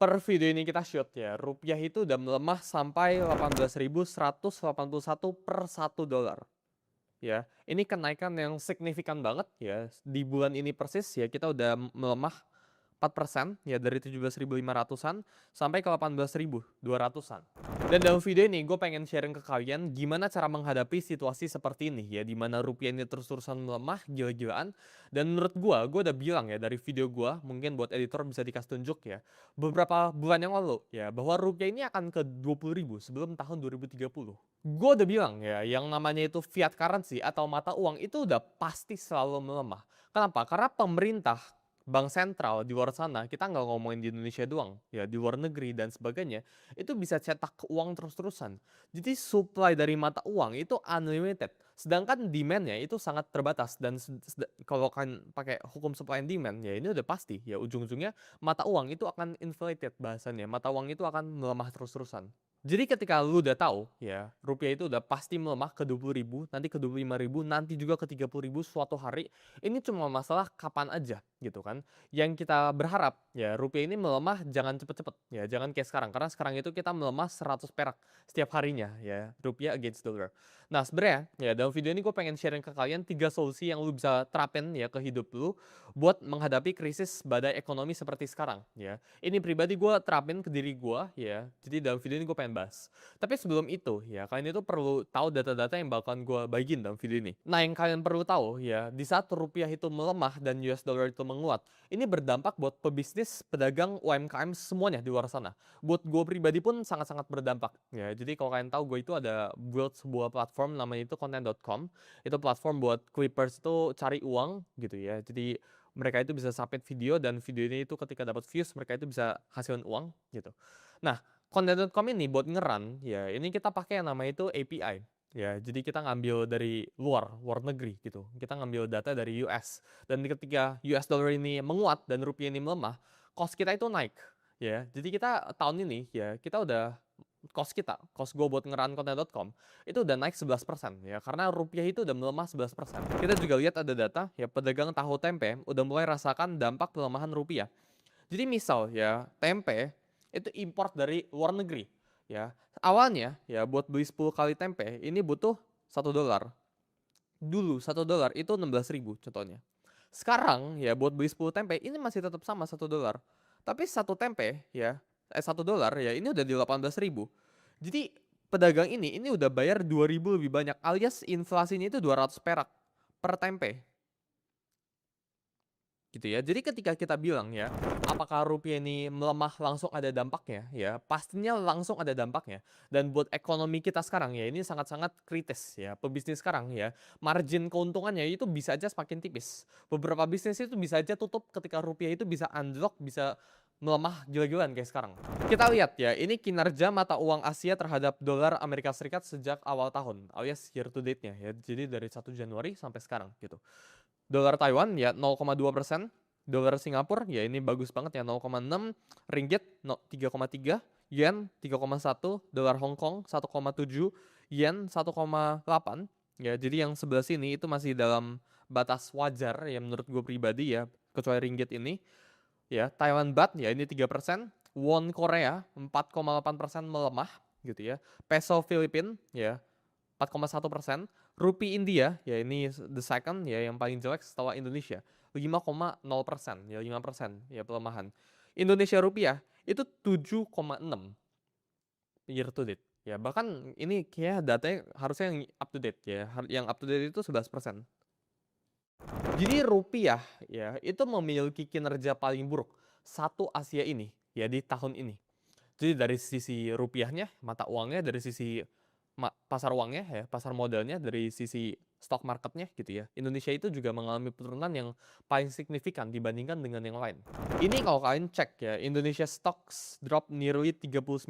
Per video ini kita shoot ya, rupiah itu udah melemah sampai 18.181 per $1 ya. Ini kenaikan yang signifikan banget ya. Di bulan ini persis ya kita udah melemah 4% ya, dari 17.500-an sampai ke 18.200-an. Dan dalam video ini gue pengen sharing ke kalian gimana cara menghadapi situasi seperti ini ya, dimana rupiah ini terus-terusan melemah gila-gilaan. Dan menurut gue udah bilang ya dari video gue, mungkin buat editor bisa dikasih tunjuk ya, beberapa bulan yang lalu ya, bahwa rupiah ini akan ke 20.000 sebelum tahun 2030. Gue udah bilang ya, yang namanya itu fiat currency atau mata uang itu udah pasti selalu melemah. Kenapa? Karena pemerintah, bank sentral di luar sana, kita nggak ngomongin di Indonesia doang, ya di luar negeri dan sebagainya, itu bisa cetak uang terus-terusan. Jadi supply dari mata uang itu unlimited, sedangkan demand-nya itu sangat terbatas. Dan kalau kan pakai hukum supply and demand, ya ini udah pasti, ya ujung-ujungnya mata uang itu akan inflated bahasanya, mata uang itu akan melemah terus-terusan. Jadi ketika lu udah tahu ya, rupiah itu udah pasti melemah ke 20.000, nanti ke 25.000, nanti juga ke 30.000 suatu hari. Ini cuma masalah kapan aja gitu kan. Yang kita berharap ya rupiah ini melemah jangan cepet-cepet ya, jangan kayak sekarang, karena sekarang itu kita melemah 100 perak setiap harinya ya, rupiah against dollar. Nah sebenarnya ya dalam video ini gue pengen sharing ke kalian 3 solusi yang lu bisa terapin ya ke hidup lu buat menghadapi krisis badai ekonomi seperti sekarang ya. Ini pribadi gue terapin ke diri gue ya, jadi dalam video ini gue pengen bahas. Tapi sebelum itu ya, kalian itu perlu tahu data-data yang bakalan gue bagiin dalam video ini. Nah yang kalian perlu tahu ya, di saat rupiah itu melemah dan US dollar itu menguat, ini berdampak buat pebisnis, pedagang, UMKM semuanya di luar sana. Buat gue pribadi pun sangat-sangat berdampak ya. Jadi kalau kalian tahu, gue itu ada build sebuah platform namanya itu content.com. Itu platform buat Clippers itu cari uang gitu ya. Jadi mereka itu bisa submit video, dan video ini itu ketika dapat views mereka itu bisa hasilin uang gitu. Nah, content.com ini buat ngeran ya, ini kita pakai yang namanya itu API ya. Jadi kita ngambil dari luar negeri gitu. Kita ngambil data dari US. Dan ketika US dollar ini menguat dan rupiah ini melemah, cost kita itu naik ya. Jadi kita tahun ini ya, kita udah cost gue buat ngeran content.com itu udah naik 11% ya, karena rupiah itu udah melemah 11%. Kita juga lihat ada data ya, pedagang tahu tempe udah mulai rasakan dampak pelemahan rupiah. Jadi misal ya, tempe itu import dari luar negeri ya. Awalnya ya buat beli 10 kali tempe ini butuh $1. Dulu $1 itu 16.000 contohnya. Sekarang ya buat beli 10 tempe ini masih tetap sama $1. Tapi satu tempe ya, $1 ya ini udah di 18.000. Jadi pedagang ini udah bayar 2.000 lebih banyak, alias inflasinya itu 200 perak per tempe. Gitu ya. Jadi ketika kita bilang ya, apakah rupiah ini melemah langsung ada dampaknya? Ya, pastinya langsung ada dampaknya. Dan buat ekonomi kita sekarang ya, ini sangat-sangat kritis ya. Pebisnis sekarang ya, margin keuntungannya itu bisa aja semakin tipis. Beberapa bisnis itu bisa aja tutup ketika rupiah itu bisa unlock, bisa melemah gila-gilaan kayak sekarang. Kita lihat ya, ini kinerja mata uang Asia terhadap dolar Amerika Serikat sejak awal tahun, alias year to date-nya ya. Jadi dari 1 Januari sampai sekarang gitu. Dolar Taiwan ya 0,2%, dolar Singapura ya ini bagus banget ya 0,6, ringgit 3,3, yen 3,1, dolar Hong Kong 1,7, yen 1,8 ya. Jadi yang sebelah sini itu masih dalam batas wajar ya menurut gue pribadi ya, kecuali ringgit ini ya. Thailand baht ya ini 3%, won Korea 4,8% melemah gitu ya. Peso Filipin ya 4,1%, rupiah India ya ini the second ya yang paling jelek setelah Indonesia, 5,0% ya, 5% ya pelemahan. Indonesia rupiah itu 7,6 year to date ya, bahkan ini kayak datanya harusnya yang up to date ya, yang up to date itu 11%. Jadi rupiah ya itu memiliki kinerja paling buruk satu Asia ini ya di tahun ini. Jadi dari sisi rupiahnya, mata uangnya, dari sisi pasar uangnya ya, pasar modalnya, dari sisi stock marketnya gitu ya, Indonesia itu juga mengalami penurunan yang paling signifikan dibandingkan dengan yang lain. Ini kalau kalian cek ya, Indonesia stocks drop nearly 39%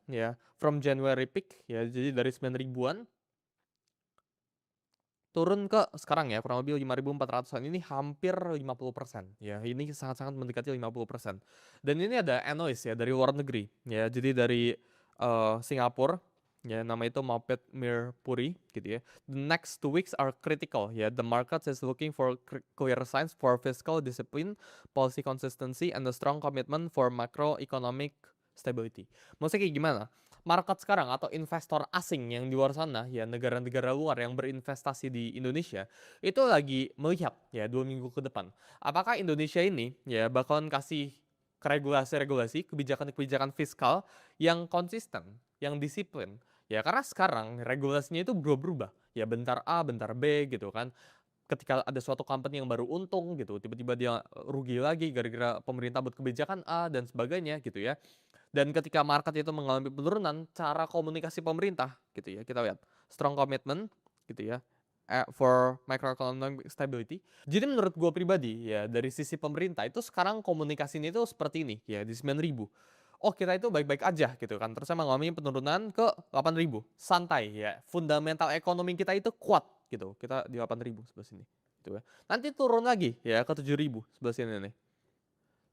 ya from January peak ya, jadi dari 9.000-an turun ke sekarang ya kurang lebih 5.400-an, ini hampir 50% ya, ini sangat-sangat mendekati 50%. Dan ini ada analis ya dari luar negeri ya, jadi dari Singapura ya nama itu Maupet Mirpuri gitu ya. The next 2 weeks are critical ya. The market is looking for clear signs for fiscal discipline, policy consistency, and a strong commitment for macroeconomic stability. Maksudnya kayak gimana? Market sekarang atau investor asing yang di luar sana ya, negara-negara luar yang berinvestasi di Indonesia itu lagi melihat ya 2 minggu ke depan apakah Indonesia ini ya bakalan kasih regulasi-regulasi, kebijakan-kebijakan fiskal yang konsisten, yang disiplin. Ya karena sekarang regulasinya itu berubah-berubah. Ya bentar A, bentar B gitu kan. Ketika ada suatu company yang baru untung gitu, tiba-tiba dia rugi lagi gara-gara pemerintah buat kebijakan A dan sebagainya gitu ya. Dan ketika market itu mengalami penurunan, cara komunikasi pemerintah gitu ya, kita lihat strong commitment gitu ya for macroeconomic stability. Jadi menurut gue pribadi ya dari sisi pemerintah itu sekarang komunikasinya itu seperti ini ya di 9.000. Oh kita itu baik-baik aja gitu kan. Terus mengalami penurunan ke 8.000. Santai ya. Fundamental ekonomi kita itu kuat gitu. Kita di 8.000 sebelah sini. Gitu ya. Nanti turun lagi ya ke 7.000 sebelah sini nih.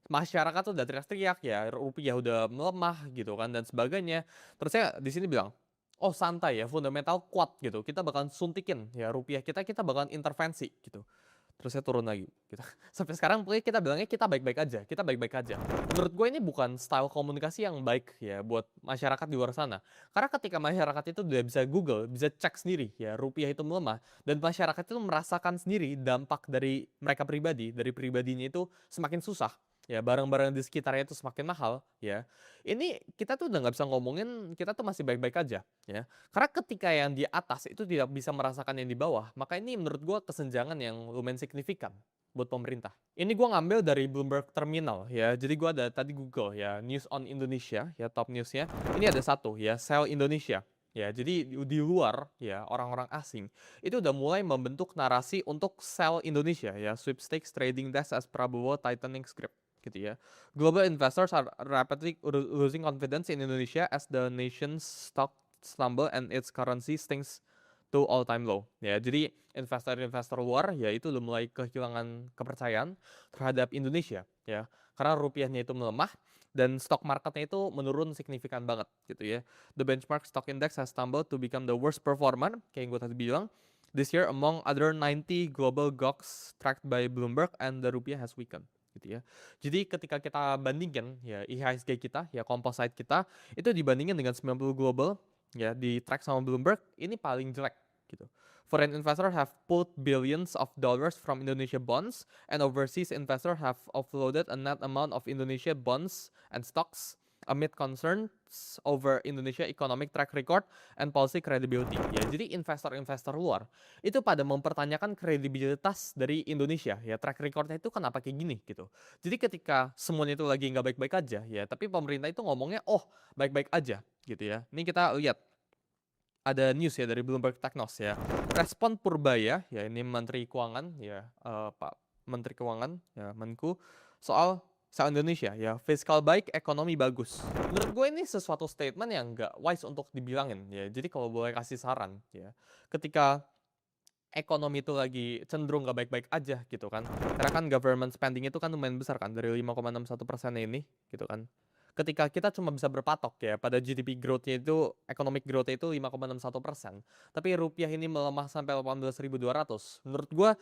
Masyarakat tuh udah teriak-teriak ya, rupiah udah melemah gitu kan dan sebagainya. Terus saya di sini bilang, oh santai ya, fundamental kuat gitu. Kita bakalan suntikin ya rupiah kita bakalan intervensi gitu. Terus saya turun lagi. Gitu. Sampai sekarang pokoknya kita bilangnya kita baik-baik aja, kita baik-baik aja. Menurut gue ini bukan style komunikasi yang baik ya buat masyarakat di luar sana. Karena ketika masyarakat itu udah bisa Google, bisa cek sendiri ya rupiah itu melemah dan masyarakat itu merasakan sendiri dampak dari mereka pribadi, dari pribadinya itu semakin susah. Ya barang-barang di sekitarnya itu semakin mahal ya. Ini kita tuh udah nggak bisa ngomongin kita tuh masih baik-baik aja ya. Karena ketika yang di atas itu tidak bisa merasakan yang di bawah, maka ini menurut gue kesenjangan yang lumayan signifikan buat pemerintah. Ini gue ngambil dari Bloomberg Terminal ya. Jadi gue ada tadi Google ya, News on Indonesia ya, top newsnya. Ini ada satu ya, Sell Indonesia. Ya, jadi di luar ya orang-orang asing itu udah mulai membentuk narasi untuk sell Indonesia ya, sweepstakes trading desk as Prabowo tightening script gitu ya. Global investors are rapidly losing confidence in Indonesia as the nation's stock stumble and its currency sinks to all-time low. Ya, jadi investor-investor luar ya itu udah mulai kehilangan kepercayaan terhadap Indonesia ya. Karena rupiahnya itu melemah dan stock marketnya itu menurun signifikan banget gitu ya. The benchmark stock index has stumbled to become the worst performer kayak yang gue tadi bilang. This year among other 90 global GOCs tracked by Bloomberg and the rupiah has weakened gitu ya. Jadi ketika kita bandingkan ya IHSG kita ya composite kita itu dibandingkan dengan 90 global ya di track sama Bloomberg ini paling jelek gitu. Foreign investors have pulled billions of dollars from Indonesia bonds and overseas investors have offloaded a net amount of Indonesia bonds and stocks amid concerns over Indonesia economic track record and policy credibility. Ya, jadi investor-investor luar itu pada mempertanyakan kredibilitas dari Indonesia ya, track recordnya itu kenapa kayak gini gitu. Jadi ketika semuanya itu lagi nggak baik-baik aja ya, tapi pemerintah itu ngomongnya oh baik-baik aja gitu ya. Ini kita lihat ada news ya dari Bloomberg Technos ya. Respon Purbaya ya ini Menteri Keuangan ya Pak Menteri Keuangan ya Menku soal Indonesia ya fiskal baik ekonomi bagus. Menurut gue ini sesuatu statement yang nggak wise untuk dibilangin ya. Jadi kalau boleh kasih saran ya ketika ekonomi itu lagi cenderung nggak baik-baik aja gitu kan. Karena kan government spending itu kan lumayan besar kan dari 5,61% ini gitu kan. Ketika kita cuma bisa berpatok ya pada GDP growth-nya itu, economic growth-nya itu 5,61%. Tapi rupiah ini melemah sampai 18.200. Menurut gua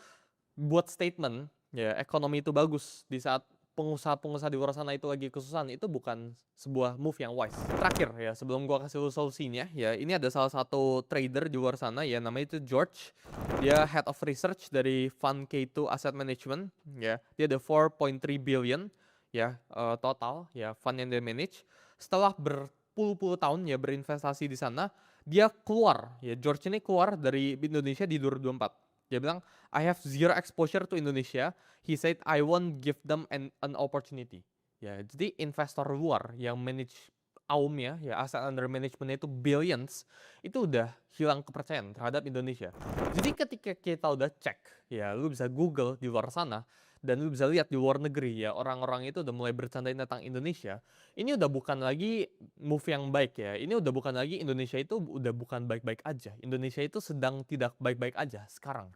buat statement ya ekonomi itu bagus di saat pengusaha-pengusaha di luar sana itu lagi kesusahan itu bukan sebuah move yang wise. Terakhir ya sebelum gua kasih solusinya ya ini ada salah satu trader di luar sana ya namanya itu George. Dia head of research dari Fund K2 Asset Management ya. Dia ada 4.3 billion ya total ya fund yang dia manage. Setelah berpuluh-puluh tahun ya berinvestasi di sana, dia keluar ya George ini keluar dari Indonesia di 2024. Dia bilang I have zero exposure to Indonesia. He said I won't give them an opportunity. Ya, jadi investor luar yang manage AUM-nya ya asset under management itu billions itu udah hilang kepercayaan terhadap Indonesia. Jadi ketika kita udah cek ya lu bisa Google di luar sana dan lu bisa lihat di luar negeri ya orang-orang itu udah mulai bercandain tentang Indonesia. Ini udah bukan lagi move yang baik ya. Ini udah bukan lagi Indonesia itu udah bukan baik-baik aja. Indonesia itu sedang tidak baik-baik aja sekarang.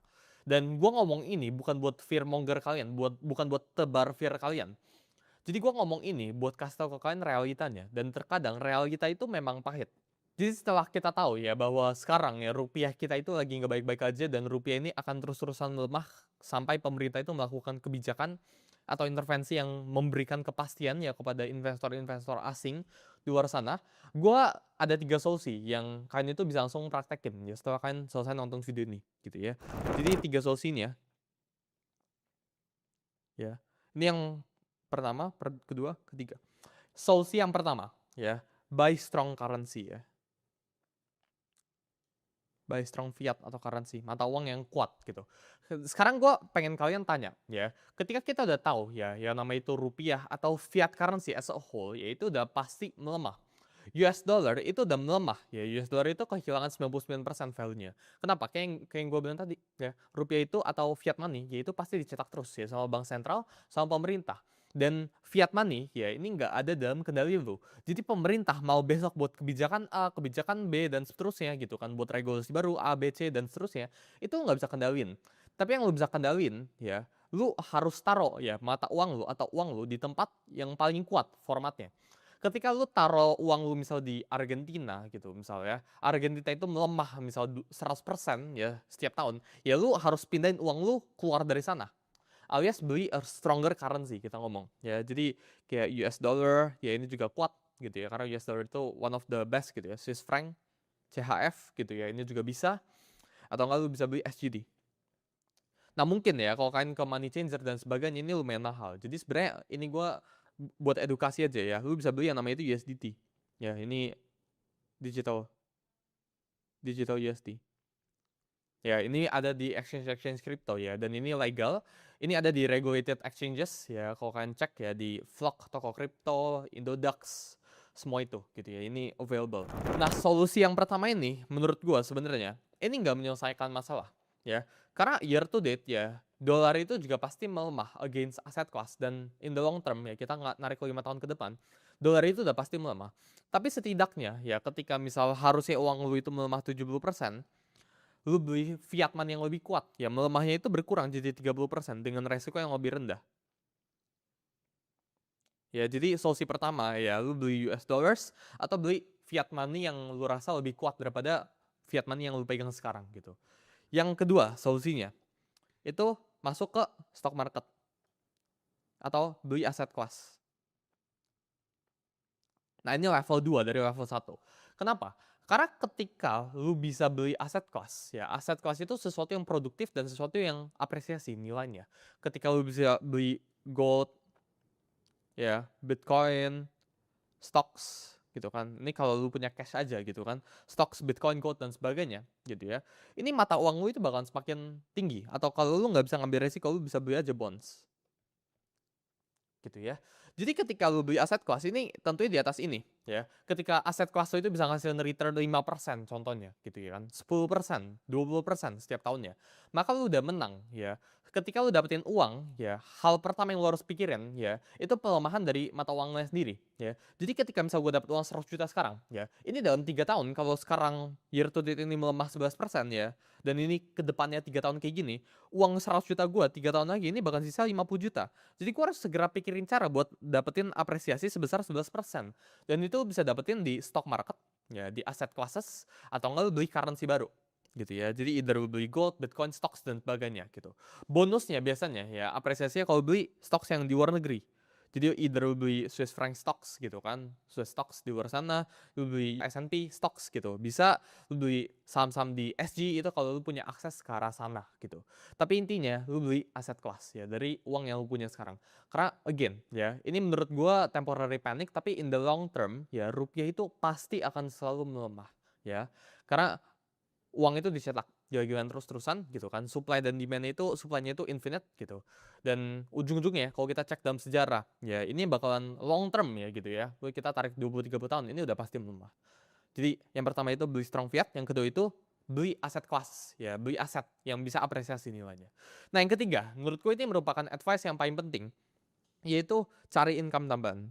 Dan gue ngomong ini bukan buat fear monger kalian, bukan buat tebar fear kalian. Jadi gue ngomong ini buat kasih tau ke kalian realitanya. Dan terkadang realita itu memang pahit. Jadi setelah kita tahu ya bahwa sekarang ya rupiah kita itu lagi nggak baik-baik aja dan rupiah ini akan terus-terusan melemah sampai pemerintah itu melakukan kebijakan atau intervensi yang memberikan kepastian ya kepada investor-investor asing di luar sana. Gua ada 3 solusi yang kalian itu bisa langsung praktekin ya setelah kalian selesai nonton video ini gitu ya. Jadi 3 solusi ini ya. Ini yang pertama, kedua, ketiga. Solusi yang pertama ya, buy strong currency ya. Buy strong fiat atau currency, mata uang yang kuat gitu. Sekarang gue pengen kalian tanya ya, ketika kita udah tahu ya, yang namanya itu rupiah atau fiat currency as a whole, ya itu udah pasti melemah. US dollar itu udah melemah ya, US dollar itu kehilangan 99% value-nya. Kenapa? Kayak yang gue bilang tadi ya, rupiah itu atau fiat money, ya itu pasti dicetak terus ya sama bank sentral, sama pemerintah. Dan fiat money ya ini nggak ada dalam kendali lu. Jadi pemerintah mau besok buat kebijakan A, kebijakan B dan seterusnya gitu kan, buat regulasi baru A, B, C dan seterusnya, itu nggak bisa kendalin. Tapi yang lu bisa kendalin ya, lu harus taruh ya mata uang lu atau uang lu di tempat yang paling kuat formatnya. Ketika lu taruh uang lu misal di Argentina gitu misal ya, Argentina itu melemah misal 100% ya setiap tahun, ya lu harus pindahin uang lu keluar dari sana. Alias beli a stronger currency kita ngomong ya. Jadi kayak US dollar ya ini juga kuat gitu ya karena US dollar itu one of the best gitu ya. Swiss franc, CHF gitu ya ini juga bisa, atau enggak lu bisa beli SGD. Nah mungkin ya kalau kalian ke money changer dan sebagainya ini lumayan mahal. Jadi sebenarnya ini gua buat edukasi aja ya. Lu bisa beli yang namanya itu USDT. Ya ini digital digital USD. Ya, ini ada di exchange-exchange crypto ya, dan ini legal. Ini ada di regulated exchanges ya, kalau kalian cek ya di Flock, toko kripto, Indodax, semua itu gitu ya, ini available. Nah, solusi yang pertama ini menurut gua sebenarnya ini nggak menyelesaikan masalah ya. Karena year to date ya, dolar itu juga pasti melemah against asset class dan in the long term ya, kita nggak narik 5 tahun ke depan, dolar itu udah pasti melemah. Tapi setidaknya ya ketika misal harusnya uang lu itu melemah 70%, lu beli fiat money yang lebih kuat, ya melemahnya itu berkurang jadi 30% dengan resiko yang lebih rendah. Ya, jadi solusi pertama ya lu beli US dollars atau beli fiat money yang lu rasa lebih kuat daripada fiat money yang lu pegang sekarang gitu. Yang kedua solusinya itu masuk ke stock market atau beli aset kelas. Nah, ini level 2 dari level 1. Kenapa? Karena ketika lu bisa beli aset kelas, ya aset kelas itu sesuatu yang produktif dan sesuatu yang apresiasi nilainya. Ketika lu bisa beli gold, ya Bitcoin, stocks gitu kan. Ini kalau lu punya cash aja gitu kan. Stocks, Bitcoin, gold dan sebagainya gitu ya. Ini mata uang lu itu bakalan semakin tinggi. Atau kalau lu nggak bisa ngambil resiko, lu bisa beli aja bonds gitu ya. Jadi ketika lu beli aset kelas ini tentunya di atas ini ya. Ketika aset kelas itu bisa ngasih return 5% contohnya gitu ya kan. 10%, 20% setiap tahunnya. Maka lu udah menang ya. Ketika lu dapetin uang ya, hal pertama yang lu harus pikirin ya, itu pelemahan dari mata uangnya sendiri ya. Jadi ketika misal gue dapet uang 100 juta sekarang ya, ini dalam 3 tahun kalau sekarang year to date ini melemah 11% ya, dan ini ke depannya 3 tahun kayak gini, uang 100 juta gue 3 tahun lagi ini bakal sisa 50 juta. Jadi gue harus segera pikirin cara buat dapetin apresiasi sebesar 11%. Dan itu bisa dapetin di stock market, ya di aset classes, atau enggak lu beli currency baru gitu ya. Jadi either lu beli gold, bitcoin, stocks dan sebagainya gitu. Bonusnya biasanya ya apresiasinya kalau beli stocks yang di luar negeri. Jadi either lu beli Swiss franc stocks gitu kan, Swiss stocks di luar sana, lu beli S&P stocks gitu. Bisa lu beli saham-saham di SG itu kalau lu punya akses ke arah sana gitu. Tapi intinya lu beli aset kelas ya dari uang yang lu punya sekarang. Karena again ya, ini menurut gua temporary panic tapi in the long term ya rupiah itu pasti akan selalu melemah ya. Karena uang itu dicetak gila-gilaan terus-terusan gitu kan. Supply dan demand itu supply-nya itu infinite gitu. Dan ujung-ujungnya kalau kita cek dalam sejarah, ya ini bakalan long term ya gitu ya. Kita tarik 20-30 tahun ini udah pasti melemah. Jadi yang pertama itu beli strong fiat, yang kedua itu beli aset kelas ya, beli aset yang bisa apresiasi nilainya. Nah, yang ketiga, menurutku ini merupakan advice yang paling penting, yaitu cari income tambahan.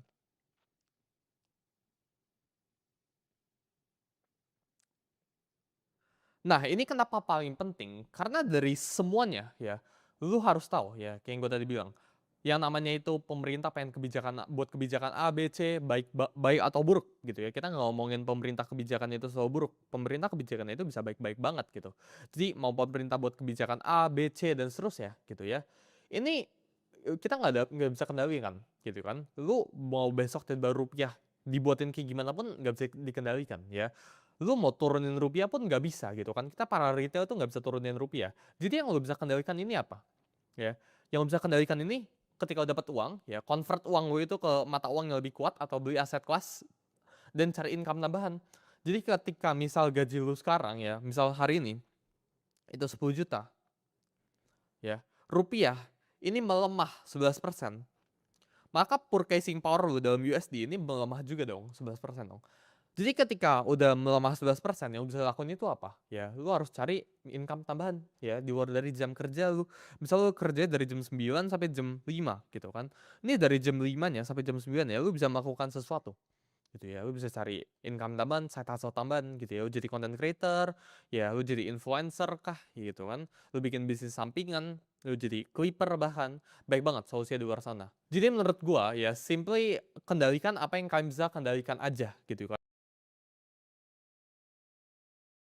Nah, ini kenapa paling penting? Karena dari semuanya ya, lu harus tahu ya, kayak yang gue tadi bilang, Yang namanya itu pemerintah pengen buat kebijakan A, B, C, baik atau buruk gitu ya. Kita nggak ngomongin pemerintah kebijakan itu selalu buruk. Pemerintah kebijakan itu bisa baik-baik banget gitu. Jadi mau pemerintah buat kebijakan A, B, C dan seterusnya gitu ya. Ini kita nggak bisa kendalikan gitu kan. Lu mau besok tiba rupiah dibuatin kayak gimana pun nggak bisa dikendalikan ya. Lu mau turunin rupiah pun nggak bisa gitu kan. Kita para retail tuh nggak bisa turunin rupiah. Jadi yang lu bisa kendalikan ini apa? Ya, yang lu bisa kendalikan ini ketika lu dapat uang, ya convert uang lu itu ke mata uang yang lebih kuat atau beli aset kelas dan cari income tambahan. Jadi ketika misal gaji lu sekarang ya, misal hari ini itu 10 juta, ya, rupiah ini melemah 11%, maka purchasing power lu dalam USD ini melemah juga dong, 11% dong. Jadi ketika udah melemah 11%, yang bisa lakukan itu apa? Ya, lu harus cari income tambahan ya di luar dari jam kerja lu. Misal lu kerja dari jam 9 sampai jam 5 gitu kan. Ini dari jam 5-nya sampai jam 9 ya lu bisa melakukan sesuatu gitu ya. Lu bisa cari income tambahan, side hustle tambahan gitu ya. Lu jadi content creator, ya lu jadi influencer kah gitu kan. Lu bikin bisnis sampingan, lu jadi clipper bahkan. Baik banget solusinya di luar sana. Jadi menurut gua ya simply kendalikan apa yang kalian bisa kendalikan aja gitu kan.